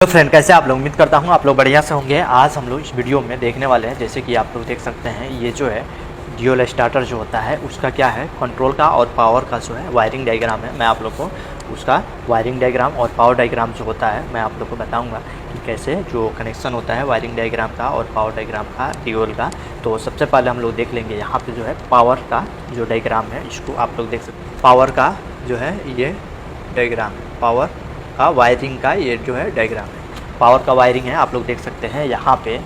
तो फ्रेंड कैसे आप लोग, उम्मीद करता हूँ आप लोग बढ़िया से होंगे। आज हम लोग इस वीडियो में देखने वाले हैं, जैसे कि आप लोग देख सकते हैं, ये जो है ड्यूल स्टार्टर जो होता है उसका क्या है, कंट्रोल का और पावर का जो है वायरिंग डायग्राम है। मैं आप लोग को उसका वायरिंग डायग्राम और पावर डायग्राम जो होता है मैं आप लोग को बताऊंगा कि कैसे जो कनेक्शन होता है वायरिंग डायग्राम का और पावर डायग्राम का ड्यूल का। तो सबसे पहले हम लोग देख लेंगे यहाँ पे जो है पावर का जो डायग्राम है, इसको आप लोग देख सकते हैं। पावर का जो है ये डायग्राम है, पावर का वायरिंग का ये जो है डायग्राम है, पावर का वायरिंग है। आप लोग देख सकते हैं यहाँ पे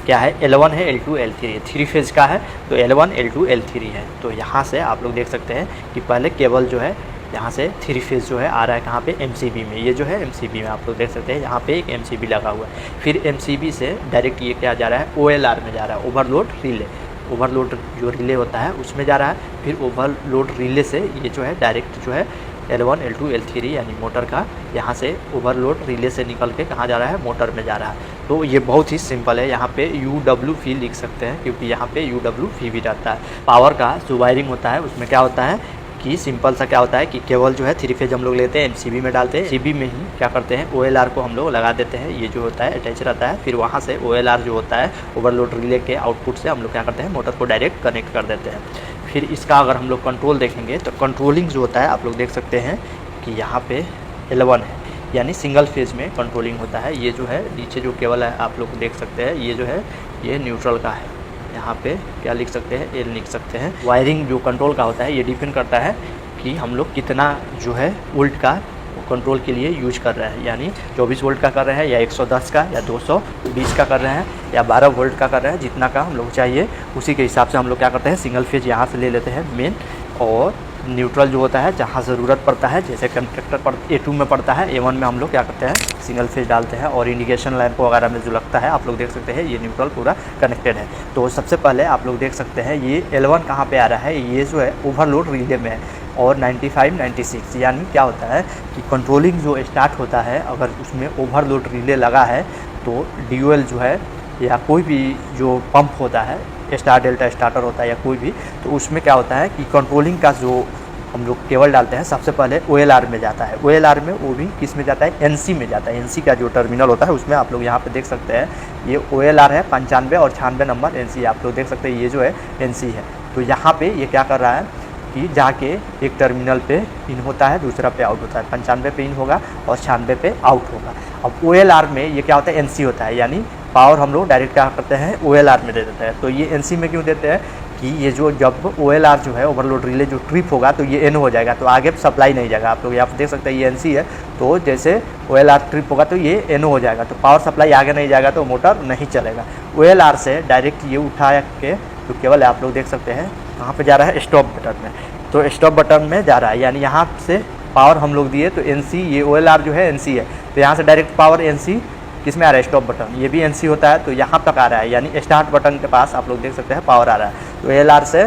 क्या है, L1 है, L2 L3 है, 3 फेज़ का है, तो L1 L2 L3 है। तो यहाँ से आप लोग देख सकते हैं कि पहले केबल जो है यहाँ से 3 फेज़ जो है आ रहा है कहाँ पे, MCB में। ये जो है MCB में आप लोग देख सकते हैं, यहाँ पे एक MCB लगा हुआ है। फिर MCB से डायरेक्ट ये क्या जा रहा है, OLR में जा रहा है, ओवरलोड रिले। ओवरलोड जो रिले होता है उसमें जा रहा है। फिर ओवरलोड रिले से ये जो है डायरेक्ट जो है L1 L2 L3 यानी मोटर का यहाँ से ओवरलोड रिले से निकल के कहाँ जा रहा है, मोटर में जा रहा है। तो ये बहुत ही सिंपल है, यहाँ पे UWV लिख सकते हैं क्योंकि यहाँ पे UWV भी रहता है। पावर का जो वायरिंग होता है उसमें क्या होता है कि सिंपल सा क्या होता है कि केबल जो है 3 फेज हम लोग लेते हैं, MCB में डालते हैं, MCB में ही क्या करते हैं, OLR को हम लोग लगा देते हैं। ये जो होता है अटैच रहता है। फिर वहाँ से OLR जो होता है ओवरलोड रिले के आउटपुट से हम लोग क्या करते हैं, मोटर को डायरेक्ट कनेक्ट कर देते हैं। फिर इसका अगर हम लोग कंट्रोल देखेंगे तो कंट्रोलिंग जो होता है आप लोग देख सकते हैं कि यहाँ पे L1 है, यानी सिंगल फेज में कंट्रोलिंग होता है। ये जो है नीचे जो केबल है आप लोग देख सकते हैं, ये जो है ये न्यूट्रल का है। यहाँ पे क्या लिख सकते हैं, L लिख सकते हैं। वायरिंग जो कंट्रोल का होता है ये डिपेंड करता है कि हम लोग कितना जो है वोल्ट का कंट्रोल के लिए यूज कर रहे हैं, यानी 24 वोल्ट का कर रहे हैं या 110 का या 220 का कर रहे हैं या 12 वोल्ट का कर रहे हैं। जितना का हम लोग चाहिए उसी के हिसाब से हम लोग क्या करते हैं, सिंगल फेज यहाँ से ले लेते हैं मेन, और न्यूट्रल जो होता है जहाँ ज़रूरत पड़ता है, जैसे कंडक्टर पर A2 में पड़ता है, A1 में हम लोग क्या करते हैं, सिंगल फेज डालते हैं। और इंडिकेशन लैंप वगैरह में जो लगता है आप लोग देख सकते हैं ये न्यूट्रल पूरा कनेक्टेड है। तो सबसे पहले आप लोग देख सकते हैं ये L1 कहाँ पे आ रहा है, ये जो है ओवरलोड रिले में है और 95 96, यानी क्या होता है कि कंट्रोलिंग जो स्टार्ट होता है अगर उसमें ओवरलोड रिले लगा है तो ड्यूल जो है या कोई भी जो पंप होता है, स्टार डेल्टा स्टार्टर होता है या कोई भी, तो उसमें क्या होता है कि कंट्रोलिंग का जो हम लोग केबल डालते हैं सबसे पहले OLR में जाता है। OLR में वो भी किस में जाता है, NC में जाता है। NC का जो टर्मिनल होता है उसमें आप लोग यहाँ पे देख सकते हैं ये OLR है 95 और 96 नंबर NC आप लोग देख सकते हैं, ये जो है NC है। तो यहाँ पे ये क्या कर रहा है कि जाके एक टर्मिनल पे इन होता है, दूसरा पे आउट होता है। 95 पे इन होगा और 96 पे आउट होगा। अब OLR में ये क्या होता है, NC होता है, यानी पावर हम लोग डायरेक्ट क्या करते हैं, OLR में दे देते हैं। तो ये NC में क्यों देते हैं कि ये जो जब OLR जो है ओवरलोड रिले जो ट्रिप होगा तो ये N हो जाएगा, तो आगे सप्लाई नहीं जाएगा। आप लोग यहाँ पर देख सकते हैं ये NC है, तो जैसे OLR ट्रिप होगा तो ये N हो जाएगा, तो पावर सप्लाई आगे नहीं जाएगा तो मोटर नहीं चलेगा। OLR से डायरेक्ट ये उठा के जो केबल है आप लोग देख सकते हैं कहाँ पे जा रहा है, स्टॉप बटन में। तो स्टॉप बटन में जा रहा है, यानी यहाँ से पावर हम लोग दिए तो NC, ये OLR जो है NC है, तो यहाँ से डायरेक्ट पावर NC किस में आ रहा है, स्टॉप बटन, ये भी NC होता है, तो यहाँ तक आ रहा है, यानी स्टार्ट बटन के पास आप लोग देख सकते हैं पावर आ रहा है। तो LR से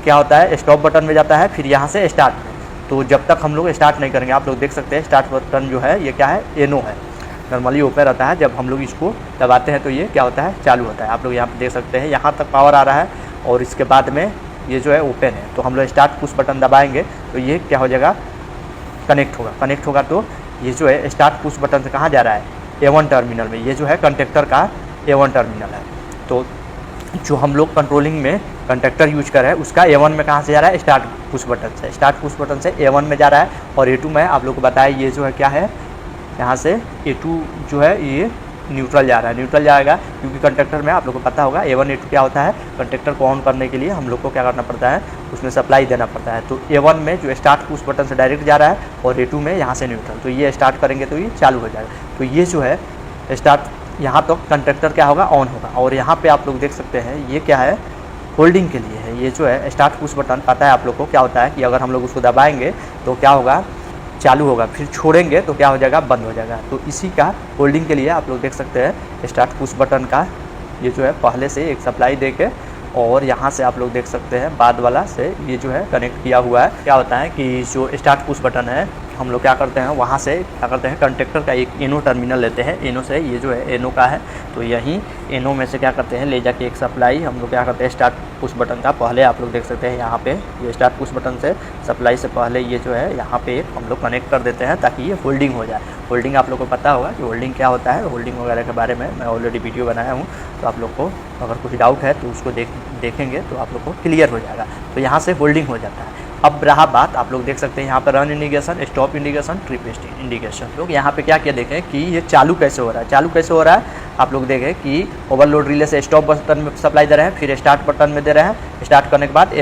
क्या होता है, स्टॉप बटन में जाता है, फिर यहाँ से स्टार्ट में। तो जब तक हम लोग स्टार्ट नहीं करेंगे, आप लोग देख सकते हैं स्टार्ट बटन जो है ये क्या है, NO है, नॉर्मली ओपन रहता है। जब हम लोग इसको दबाते हैं तो ये क्या होता है, चालू होता है। आप लोग यहाँ पर देख सकते हैं यहाँ तक पावर आ रहा है और इसके बाद में ये जो है ओपन है। तो हम लोग स्टार्ट पुश बटन दबाएंगे तो ये क्या हो जाएगा, कनेक्ट होगा। कनेक्ट होगा तो ये जो है स्टार्ट पुश बटन से कहाँ जा रहा है, A1 टर्मिनल में। ये जो है कंडक्टर का A1 टर्मिनल है। तो जो हम लोग कंट्रोलिंग में कंडक्टर यूज कर रहे हैं उसका A1 में कहाँ से जा रहा है, स्टार्ट पुश बटन से। स्टार्ट पुश बटन से A1 में जा रहा है और A2 में आप लोग को बताया ये जो है क्या है, यहाँ से A2 जो है ये न्यूट्रल जा रहा है। न्यूट्रल जाएगा क्योंकि कंडक्टर में आप लोग को पता होगा A1 A2 क्या होता है, कंडक्टर को ऑन करने के लिए हम लोग को क्या करना पड़ता है, उसमें सप्लाई देना पड़ता है। तो A1 में जो स्टार्ट पुश बटन से डायरेक्ट जा रहा है और A2 में यहाँ से न्यूट्रल, तो ये स्टार्ट करेंगे तो ये चालू हो जाएगा। तो ये जो है स्टार्ट यहाँ तो कंडक्टर क्या होगा, ऑन होगा। और यहाँ पे आप लोग देख सकते हैं ये क्या है, होल्डिंग के लिए है। ये जो है स्टार्ट पुश बटन, पता है आप लोग को क्या होता है कि अगर हम लोग उसको दबाएंगे तो क्या होगा, चालू होगा, फिर छोड़ेंगे तो क्या हो जाएगा, बंद हो जाएगा। तो इसी का होल्डिंग के लिए आप लोग देख सकते हैं स्टार्ट पुश बटन का ये जो है पहले से एक सप्लाई दे के, और यहाँ से आप लोग देख सकते हैं बाद वाला से ये जो है कनेक्ट किया हुआ है। क्या होता है कि जो स्टार्ट पुश बटन है हम लोग क्या करते हैं, वहाँ से क्या करते हैं, कंडक्टर का एक एनो टर्मिनल लेते हैं। एनो से ये जो है एनो का है, तो यहीं एनो में से क्या करते हैं, ले जाके एक सप्लाई हम लोग क्या करते हैं, स्टार्ट पुश बटन का पहले आप लोग देख सकते हैं यहाँ पे ये स्टार्ट पुश बटन से सप्लाई से पहले ये जो है यहाँ पे हम लोग कनेक्ट कर देते हैं ताकि ये होल्डिंग हो जाए। होल्डिंग आप लोग को पता होगा कि होल्डिंग क्या होता है। होल्डिंग वगैरह के बारे में मैं ऑलरेडी वीडियो बनाया हूँ, तो आप लोग को अगर कुछ डाउट है तो उसको देखेंगे तो आप लोग को क्लियर हो जाएगा। तो यहाँ से होल्डिंग हो जाता है। अब रहा बात, आप लोग देख सकते हैं यहाँ पर run indication, stop indication, trip indication. लोग यहाँ पे क्या क्या देखें कि ये चालू कैसे हो रहा है। चालू कैसे हो रहा है, आप लोग देखें कि ओवरलोड रिले से स्टॉप बटन में सप्लाई दे रहे हैं, फिर स्टार्ट बटन में दे रहे हैं। स्टार्ट करने के बाद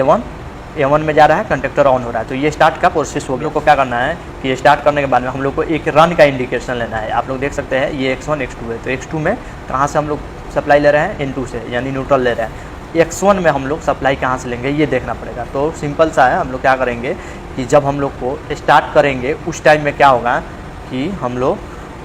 A1 में जा रहा है, कंडक्टर ऑन हो रहा है। तो ये स्टार्ट का प्रोसेस हो गया। को क्या करना है कि स्टार्ट करने के बाद में हम लोग को एक रन का इंडिकेशन लेना है। आप लोग देख सकते हैं ये X1 X2 है, तो X2 में कहाँ से हम लोग सप्लाई ले रहे हैं, N2 से, यानी न्यूट्रल ले रहे हैं। X1 में हम लोग सप्लाई कहाँ से लेंगे ये देखना पड़ेगा। तो सिंपल सा है, हम लोग क्या करेंगे कि जब हम लोग को स्टार्ट करेंगे उस टाइम में क्या होगा कि हम लोग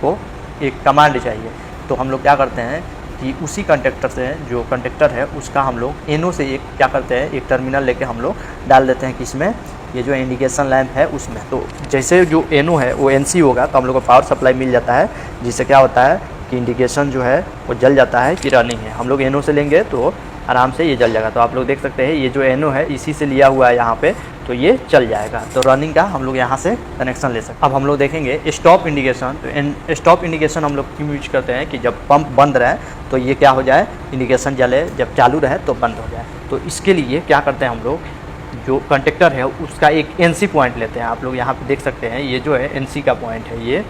को एक कमांड चाहिए। तो हम लोग क्या करते हैं कि उसी कंडक्टर से, जो कंडक्टर है उसका हम लोग एनो से एक क्या करते हैं, एक टर्मिनल लेके हम लोग डाल देते हैं कि इसमें ये जो इंडिकेशन लैंप है उसमें। तो जैसे जो एनो है वो NC होगा तो हम लोग को पावर सप्लाई मिल जाता है, जिससे क्या होता है कि इंडिकेशन जो है वो जल जाता है कि रनिंग है। हम लोग एनो से लेंगे तो आराम से ये जल जाएगा। तो आप लोग देख सकते हैं ये जो एनो है इसी से लिया हुआ है यहाँ पे, तो ये चल जाएगा। तो रनिंग का हम लोग यहाँ से कनेक्शन ले सकते हैं। अब हम लोग देखेंगे स्टॉप इंडिकेशन। तो स्टॉप इंडिकेशन हम लोग क्यों यूज करते हैं कि जब पंप बंद रहे तो ये क्या हो जाए, इंडिकेशन जले, जब चालू रहे तो बंद हो जाए। तो इसके लिए क्या करते हैं हम लोग, जो कंडक्टर है उसका एक NC पॉइंट लेते हैं। आप लोग यहाँ पे देख सकते हैं ये जो है NC का पॉइंट है, ये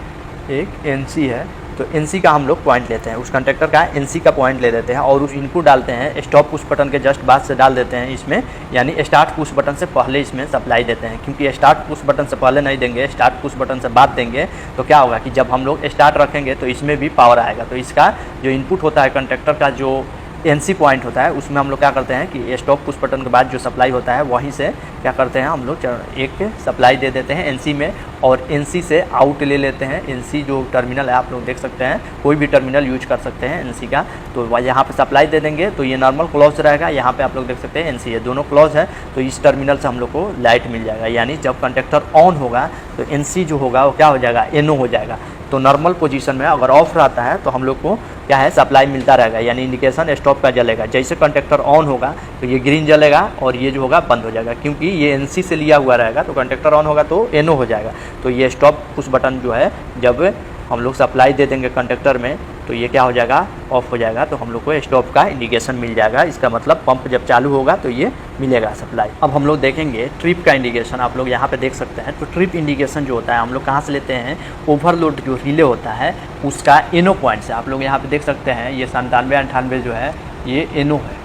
एक NC है। तो NC का हम लोग पॉइंट लेते हैं, उस कंडक्टर का NC का पॉइंट ले लेते हैं और उस इनपुट डालते हैं। स्टॉप पुश बटन के जस्ट बाद से डाल देते हैं इसमें, यानी स्टार्ट पुश बटन से पहले इसमें सप्लाई देते हैं। क्योंकि स्टार्ट पुश बटन से पहले नहीं देंगे, स्टार्ट पुश बटन से बाद देंगे तो क्या होगा कि जब हम लोग स्टार्ट रखेंगे तो इसमें भी पावर आएगा। तो इसका जो इनपुट होता है कंडक्टर का, जो NC पॉइंट होता है, उसमें हम लोग क्या करते हैं कि स्टॉप पुश बटन के बाद जो सप्लाई होता है वहीं से क्या करते हैं हम लोग एक सप्लाई दे देते हैं NC में, और NC से आउट ले लेते हैं। NC जो टर्मिनल है आप लोग देख सकते हैं, कोई भी टर्मिनल यूज कर सकते हैं NC का। तो यहाँ पे सप्लाई दे देंगे तो ये नॉर्मल क्लोज रहेगा। यहाँ पे आप लोग देख सकते हैं NC है, दोनों क्लोज है। तो इस टर्मिनल से हम लोग को लाइट मिल जाएगा, यानी जब कंडक्टर ऑन होगा तो NC जो होगा वो क्या हो जाएगा, NO हो जाएगा। तो नॉर्मल पोजीशन में अगर ऑफ रहता है तो हम लोग को क्या है, सप्लाई मिलता रहेगा, यानी इंडिकेशन स्टॉप का जलेगा। जैसे कंडक्टर ऑन होगा तो ये ग्रीन जलेगा और ये जो होगा बंद हो जाएगा, क्योंकि ये NC से लिया हुआ रहेगा। तो कंडक्टर ऑन होगा तो NO हो जाएगा। तो ये स्टॉप पुश बटन जो है जब हम लोग सप्लाई दे देंगे कंडक्टर में तो ये क्या हो जाएगा, ऑफ हो जाएगा। तो हम लोग को स्टॉप का इंडिकेशन मिल जाएगा। इसका मतलब पंप जब चालू होगा तो ये मिलेगा सप्लाई। अब हम लोग देखेंगे ट्रिप का इंडिकेशन। आप लोग यहाँ पे देख सकते हैं। तो ट्रिप इंडिकेशन जो होता है हम लोग कहाँ से लेते हैं, ओवरलोड जो रिले होता है उसका एनो पॉइंट से। आप लोग यहाँ पे देख सकते हैं ये 97-98 जो है ये एनो है,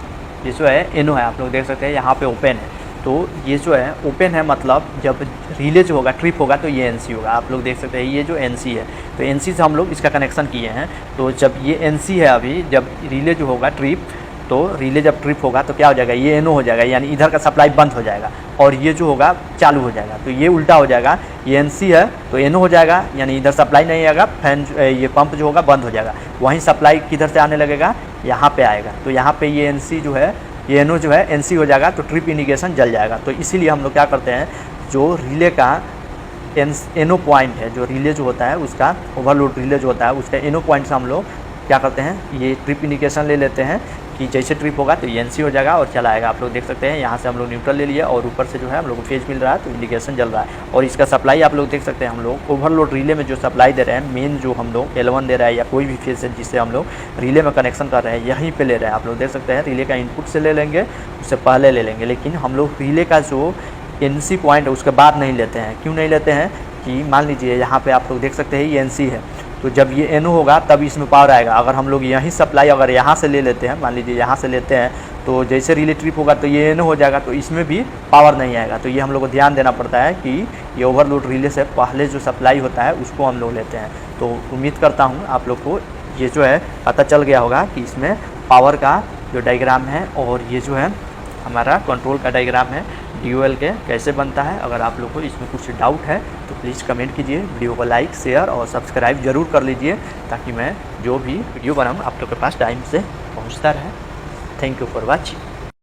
ये जो है एनो है। आप लोग देख सकते हैं यहाँ पे ओपन है। तो ये जो है ओपन है, मतलब जब रिले जो होगा, ट्रिप होगा तो ये NC होगा। आप लोग देख सकते हैं ये जो NC है, तो NC से हम लोग इसका कनेक्शन किए हैं। तो जब ये NC है, अभी जब रिले जो होगा ट्रिप, तो रिले जब ट्रिप होगा तो क्या हो जाएगा, ये NO हो जाएगा, यानी इधर का सप्लाई बंद हो जाएगा और ये जो होगा चालू हो जाएगा। तो ये उल्टा हो जाएगा, ये NC है तो NO हो जाएगा, यानी इधर सप्लाई नहीं आएगा, फैन ये पंप जो होगा बंद हो जाएगा। वहीं सप्लाई किधर से आने लगेगा, यहाँ पे आएगा। तो यहाँ पे ये NC जो है, ये NO जो है NC हो जाएगा, तो ट्रिप इंडिकेशन जल जाएगा। तो इसीलिए हम लोग क्या करते हैं, जो रिले का NO पॉइंट है, जो रिले जो होता है उसका, ओवरलोड रिले जो होता है उसका NO पॉइंट से हम लोग क्या करते हैं, ये ट्रिप इंडिकेशन ले लेते हैं कि जैसे ट्रिप होगा तो ये NC हो जाएगा और चलाएगा। आप लोग देख सकते हैं यहाँ से हम लोग न्यूट्रल ले लिया और ऊपर से जो है हम लोग को फेज मिल रहा है, तो इंडिकेशन जल रहा है। और इसका सप्लाई आप लोग देख सकते हैं, हम लोग ओवरलोड रिले में जो सप्लाई दे रहे हैं, मेन जो हम लोग L1 दे रहा है या कोई भी फेज है जिससे हम लोग रिले में कनेक्शन कर रहे हैं, यहीं पर ले रहे हैं। आप लोग देख सकते हैं रिले का इनपुट से ले लेंगे, उससे पहले ले लेंगे, लेकिन हम लोग रिले का जो NC पॉइंट है उसके बाद नहीं लेते हैं। क्यों नहीं लेते हैं कि मान लीजिए यहाँ पे आप लोग देख सकते हैं ये NC है, तो जब ये NO होगा तब इसमें पावर आएगा। अगर हम लोग यहीं सप्लाई अगर यहाँ से ले लेते हैं, मान लीजिए यहाँ से लेते हैं, तो जैसे रिले ट्रिप होगा तो ये NO हो जाएगा, तो इसमें भी पावर नहीं आएगा। तो ये हम लोग को ध्यान देना पड़ता है कि ये ओवरलोड रिले से पहले जो सप्लाई होता है उसको हम लोग लेते हैं। तो उम्मीद करता हूँ आप लोग को ये जो है पता चल गया होगा कि इसमें पावर का जो डायग्राम है और ये जो है हमारा कंट्रोल का डायग्राम है DOL के कैसे बनता है। अगर आप लोग को इसमें कुछ डाउट है तो प्लीज़ कमेंट कीजिए, वीडियो को लाइक, शेयर और सब्सक्राइब जरूर कर लीजिए, ताकि मैं जो भी वीडियो बनाऊँ आप लोग के पास टाइम से पहुँचता रहे। Thank you for watching.